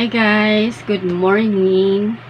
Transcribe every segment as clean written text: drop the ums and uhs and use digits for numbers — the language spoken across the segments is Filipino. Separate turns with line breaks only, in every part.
Hi guys, good morning.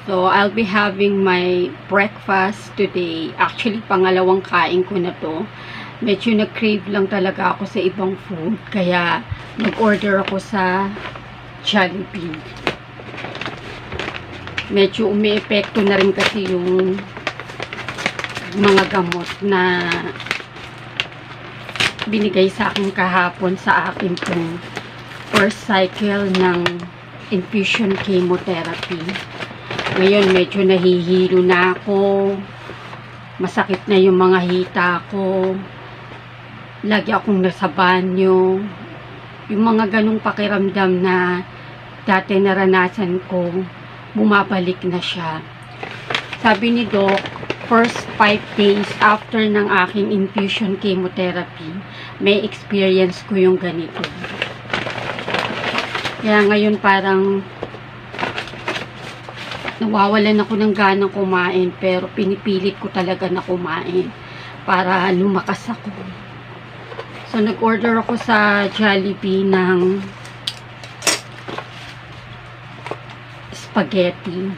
So, I'll be having my breakfast today. Actually, pangalawang kain ko na to. Medyo nag-crave lang talaga ako sa ibang food. Kaya, nag-order ako sa Jollibee. Medyo umi-epekto na rin kasi yung mga gamot na binigay sa akin kahapon sa akin pong first cycle ng infusion chemotherapy. Ngayon medyo nahihilo na ako, masakit na yung mga hita ko, lagi akong nasa banyo, yung mga ganong pakiramdam na dati naranasan ko, bumabalik na siya. Sabi ni Doc, first 5 days after ng aking infusion chemotherapy, may experience ko yung ganito. Kaya ngayon parang nawawalan ako ng ganang kumain, pero pinipilit ko talaga na kumain para lumakas ako. So nag-order ako sa Jollibee ng spaghetti.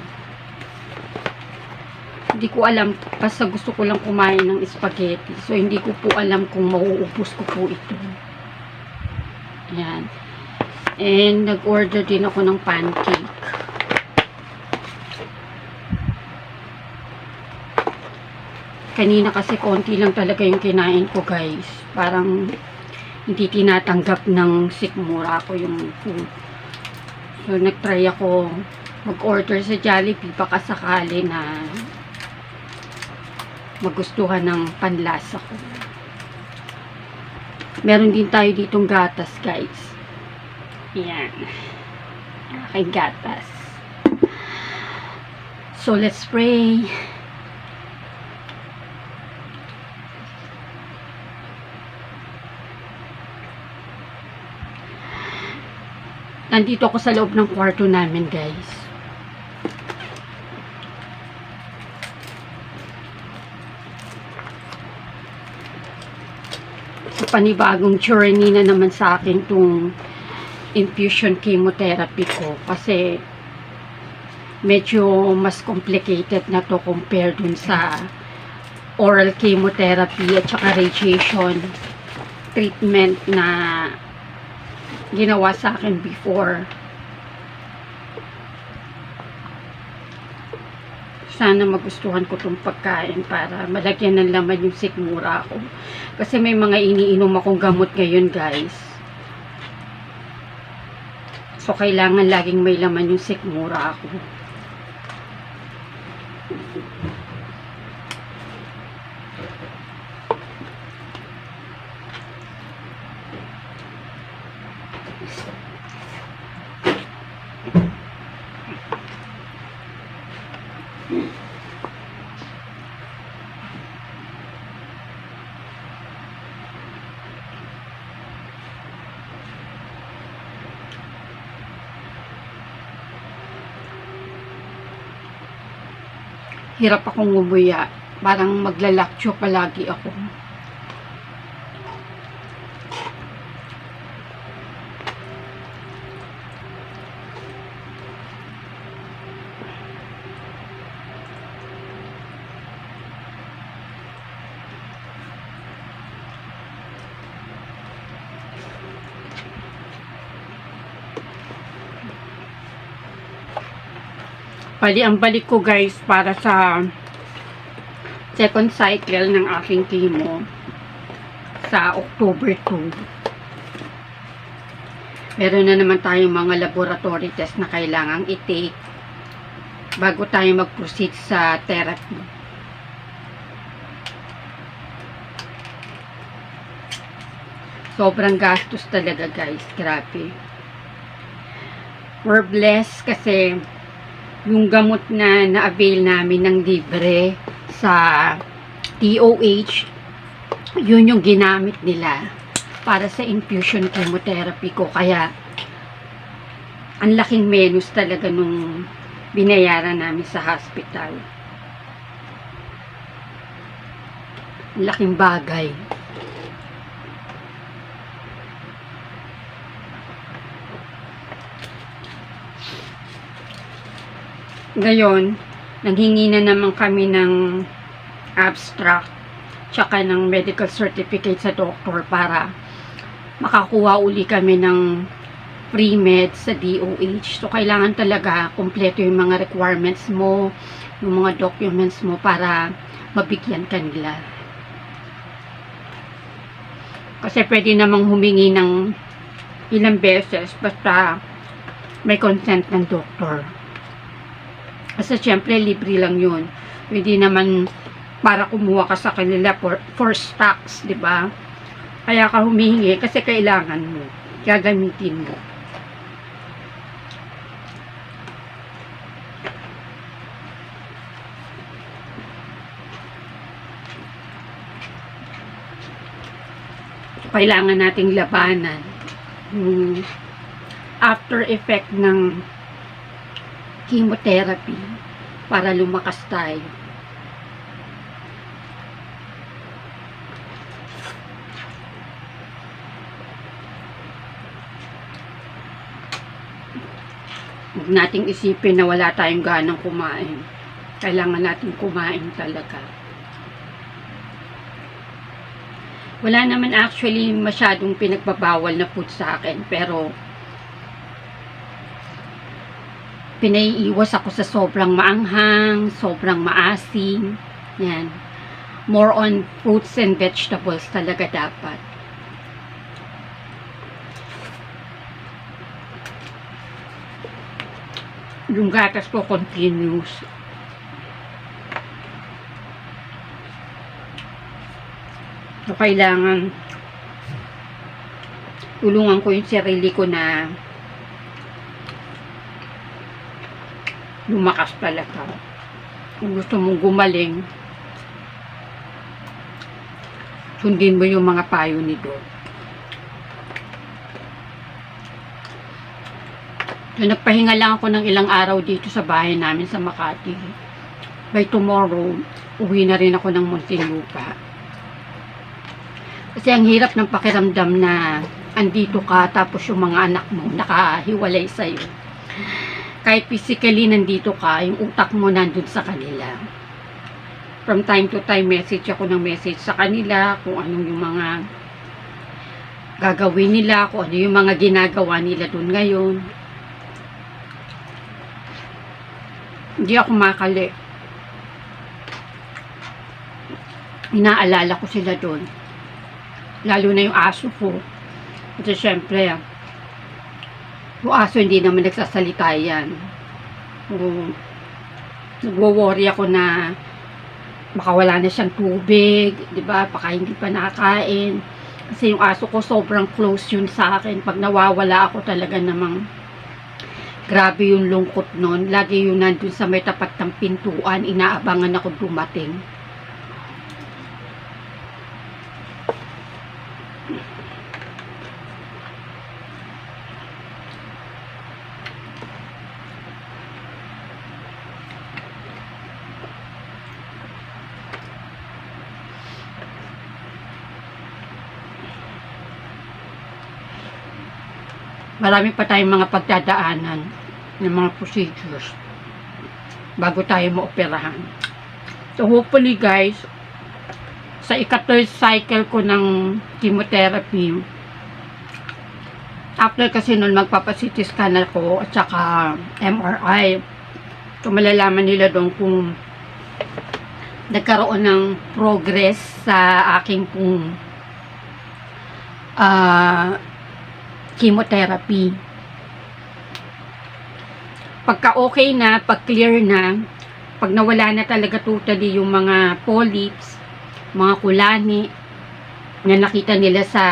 Hindi ko alam, basta gusto ko lang kumain ng spaghetti. So hindi ko po alam kung mauubos ko po ito. Ayan. And nag-order din ako ng pancake. Kanina kasi konti lang talaga yung kinain ko guys. Parang hindi tinatanggap ng sikmura ko yung food. So nagtry ako mag-order sa Jollibee baka sakali na magustuhan ng panlasa ko. Meron din tayo ditong gatas guys. Yan. Aking gatas. So, let's pray. Nandito ako sa loob ng kwarto namin, guys. So, panibagong journey na naman sa akin itong infusion chemotherapy ko kasi medyo mas complicated na to compare dun sa oral chemotherapy at saka radiation treatment na ginawa sa akin before. Sana magustuhan ko itong pagkain para malagyan ng laman yung sikmura ko kasi may mga iniinom akong gamot ngayon guys. So, kailangan laging may laman yung sikmura ako. Hirap akong umuya. Parang maglalakcho palagi ako. Bali, ang balik ko guys para sa second cycle ng aking chemo sa October 2. Meron na naman tayong mga laboratory test na kailangang i-take bago tayo mag-proceed sa therapy. Sobrang gastos talaga guys, grabe. We're blessed kasi yung gamot na na-avail namin ng libre sa TOH, yun yung ginamit nila para sa infusion chemotherapy ko. Kaya, ang laking menus talaga nung binayaran namin sa hospital. Ang laking bagay. Ngayon, nanghingi na naman kami ng abstract tsaka ng medical certificate sa doctor para makakuha uli kami ng pre-med sa DOH. So, kailangan talaga kompleto yung mga requirements mo, yung mga documents mo para mabigyan ka nila. Kasi pwede namang humingi ng ilang beses basta may consent ng doktor. Kasi syempre libre lang yun. Hindi naman para kumuha ka sa kanila for stocks, di ba? Kaya ka humihingi kasi kailangan mo. Gagamitin mo. Kailangan nating labanan yung after effect ng chemotherapy para lumakas tayo. Huwag nating isipin na wala tayong ganang kumain. Kailangan natin kumain talaga. Wala naman actually masyadong pinagbabawal na food sa akin, pero pinaiiwas ako sa sobrang maanghang, sobrang maasim. Yan. More on fruits and vegetables talaga dapat. Yung gatas ko continuous. So, kailangan tulungan ko yung sarili ko na lumakas talaga. Kung gusto mong gumaling, sundin mo yung mga payo ni Doc. So, nagpahinga lang ako ng ilang araw dito sa bahay namin sa Makati. By tomorrow, uwi na rin ako ng Muntinlupa. Kasi ang hirap ng pakiramdam na andito ka tapos yung mga anak mo nakahiwalay sa'yo. Kahit physically nandito ka, yung utak mo nandun sa kanila. From time to time, message ako ng message sa kanila kung anong yung mga gagawin nila, kung ano yung mga ginagawa nila dun ngayon. Hindi ako makali. Inaalala ko sila doon. Lalo na yung aso ko. Kasi syempre, yung aso hindi naman nagsasalita yan. Nagwo-worry ako na baka wala na siyang tubig, di ba? Baka hindi pa nakakain. Kasi yung aso ko sobrang close yun sa akin. Pag nawawala ako talaga namang grabe yung lungkot nun. Lagi yung nandun sa may tapat ng pintuan, inaabangan ako dumating. Marami pa tayong mga pagdadaanan ng mga procedures bago tayo maoperahan. So hopefully guys, sa ika-third cycle ko ng chemotherapy, after kasi nun magpapa-CT scan ako at saka MRI, so malalaman nila doon kung nagkaroon ng progress sa aking pong chemotherapy. Pagka okay na, pag clear na, pag nawala na talaga totally yung mga polyps, mga kulani na nakita nila sa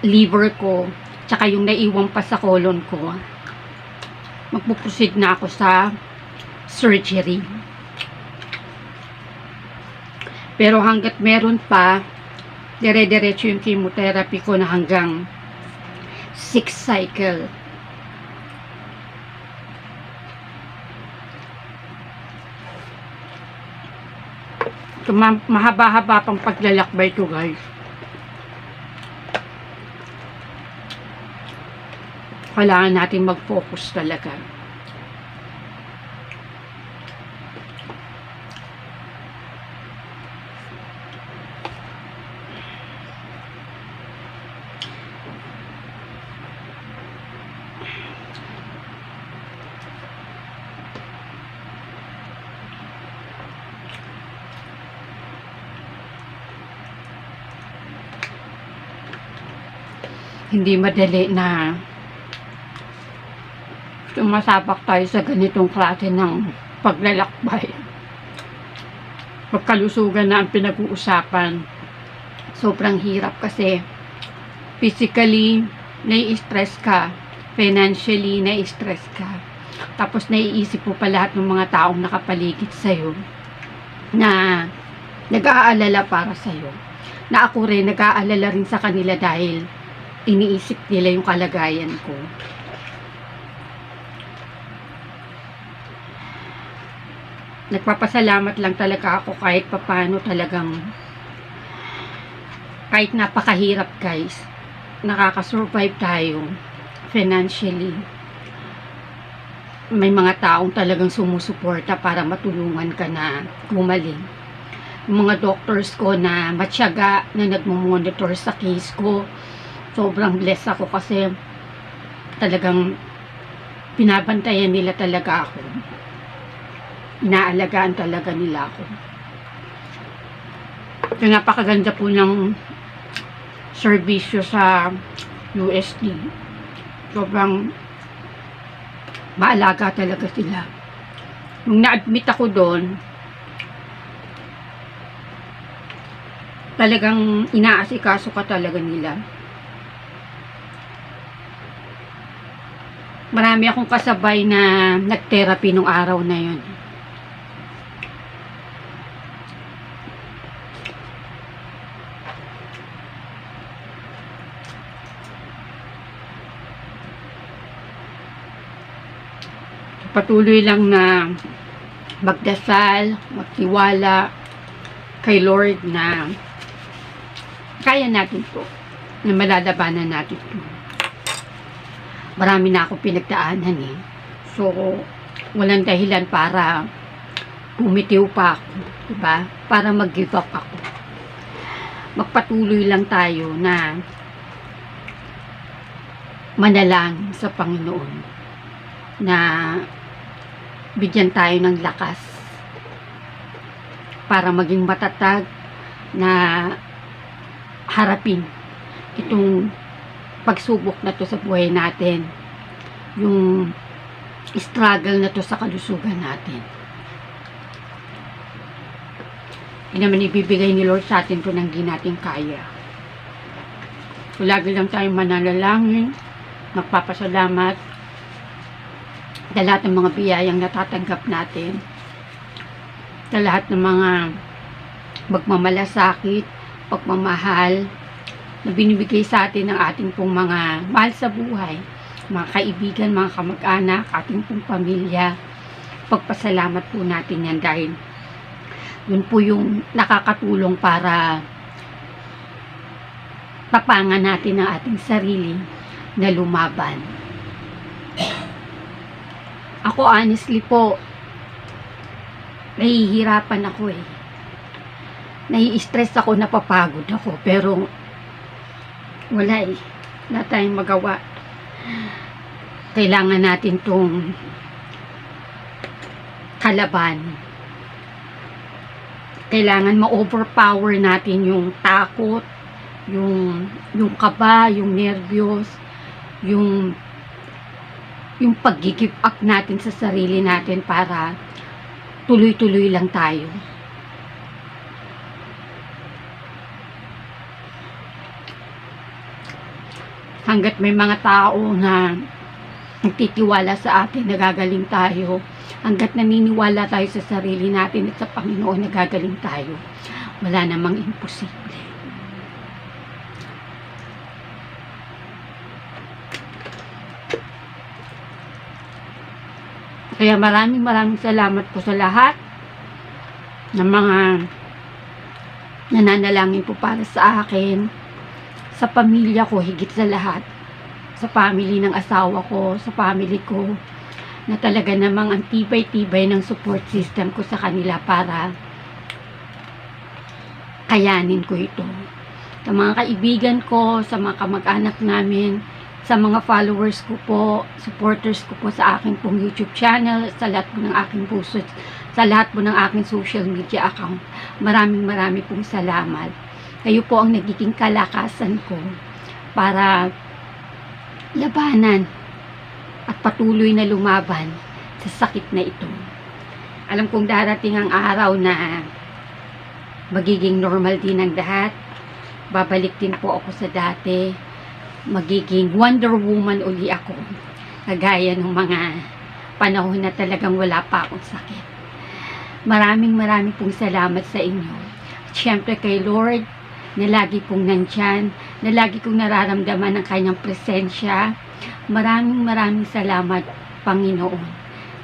liver ko, tsaka yung naiwang pa sa colon ko, magpuproceed na ako sa surgery. Pero hanggat meron pa, dire-diretso yung chemotherapy ko na hanggang 6 cycle. So, mahaba-haba pang paglalakbay to guys. Kailangan natin mag-focus talaga. hindi madali na sumasabak tayo sa ganitong klase ng paglalakbay. Pagkalusugan na ang pinag-uusapan, sobrang hirap kasi physically, nai-stress ka, financially, nai-stress ka. Tapos naiisip mo pa lahat ng mga taong nakapaligid sa'yo na nag-aalala para sa'yo. Na ako rin, nag-aalala rin sa kanila dahil iniisip nila yung kalagayan ko. Nagpapasalamat lang talaga ako kahit papano talagang kahit napakahirap guys, nakakasurvive tayo financially. May mga taong talagang sumusuporta para matulungan ka na gumaling. Yung mga doctors ko na matyaga na nagmo-monitor sa case ko, sobrang blessed ako kasi talagang binabantayan nila talaga ako. Inaalagaan talaga nila ako. So, napakaganda po ng serbisyo sa USD. Sobrang maalaga talaga sila. Nung na-admit ako doon, talagang inaasikaso ka talaga nila. Marami akong kasabay na nag-therapy nung araw na yun. Patuloy lang na magdasal, magtiwala kay Lord na kaya natin to, na malalabanan natin to. Marami na akong pinagdaanan eh. So, walang dahilan para bumitiw pa ako, diba? Para mag-give up ako. Magpatuloy lang tayo na manalangin sa Panginoon na bigyan tayo ng lakas para maging matatag na harapin itong pagsubok na to sa buhay natin, yung struggle na to sa kalusugan natin. Hindi naman ibibigay ni Lord sa atin kung hindi natin kaya. So, lagi lang tayong mananalangin, magpapasalamat sa lahat ng mga biyayang natatanggap natin, sa lahat ng mga magmamalasakit, pagmamahal na binibigay sa atin ng ating pong mga mahal sa buhay, mga kaibigan, mga kamag-anak, ating pong pamilya. Pagpasalamat po natin yan dahil yun po yung nakakatulong para papangan natin ang ating sarili na lumaban. Ako honestly po, nahihirapan ako eh. Nai-stress ako, napapagod ako, pero wala eh. Wala tayong magawa. Kailangan natin tong kalaban. Kailangan ma-overpower natin yung takot, yung kaba, yung nervyos, yung pag-give up natin sa sarili natin para tuloy-tuloy lang tayo. Hanggat may mga tao na nagtitiwala sa atin, nagagaling tayo. Hanggat naniniwala tayo sa sarili natin at sa Panginoon, nagagaling tayo. Wala namang imposible. Kaya maraming salamat po sa lahat ng mga nananalangin po para sa akin, sa pamilya ko, higit sa lahat, sa family ng asawa ko, sa family ko, na talaga namang ang tibay-tibay ng support system ko sa kanila para kayanin ko ito. Sa mga kaibigan ko, sa mga kamag-anak namin, sa mga followers ko po, supporters ko po sa aking pong YouTube channel, sa lahat po ng aking puso, sa lahat po ng aking social media account. Maraming pong salamat. Kayo po ang nagiging kalakasan ko para labanan at patuloy na lumaban sa sakit na ito. Alam kong darating ang araw na magiging normal din ang lahat. Babalik din po ako sa dati. Magiging Wonder Woman uli ako. Kagaya ng mga panahon na talagang wala pa akong sakit. Maraming pong salamat sa inyo. At syempre kay Lord, na lagi pong nandyan, na lagi kong nararamdaman ang kanyang presensya. Maraming salamat, Panginoon,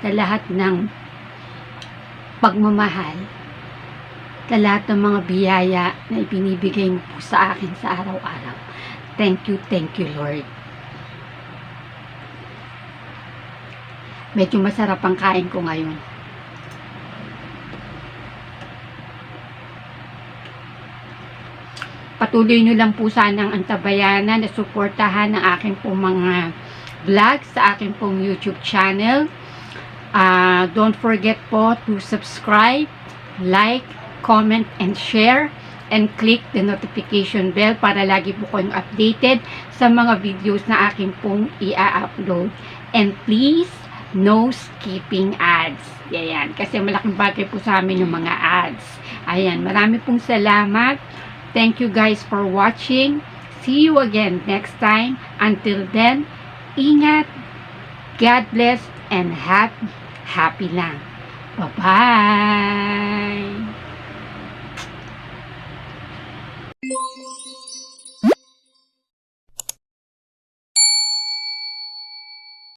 sa lahat ng pagmamahal, sa lahat ng mga biyaya na ibinibigay mo po sa akin sa araw-araw. Thank you, Lord. Medyo masarap ang kain ko ngayon. Patuloy nyo lang po sanang antabayanan na suportahan ang aking pong mga vlog sa aking pong YouTube channel. Don't forget po to subscribe, like, comment, and share, and click the notification bell para lagi po kayong updated sa mga videos na aking pong i-upload. And please, no skipping ads. Ayan, kasi malaking bagay po sa amin yung mga ads. Ayan, marami pong salamat. Thank you guys for watching. See you again next time. Until then, ingat, God bless, and happy lang. Bye-bye!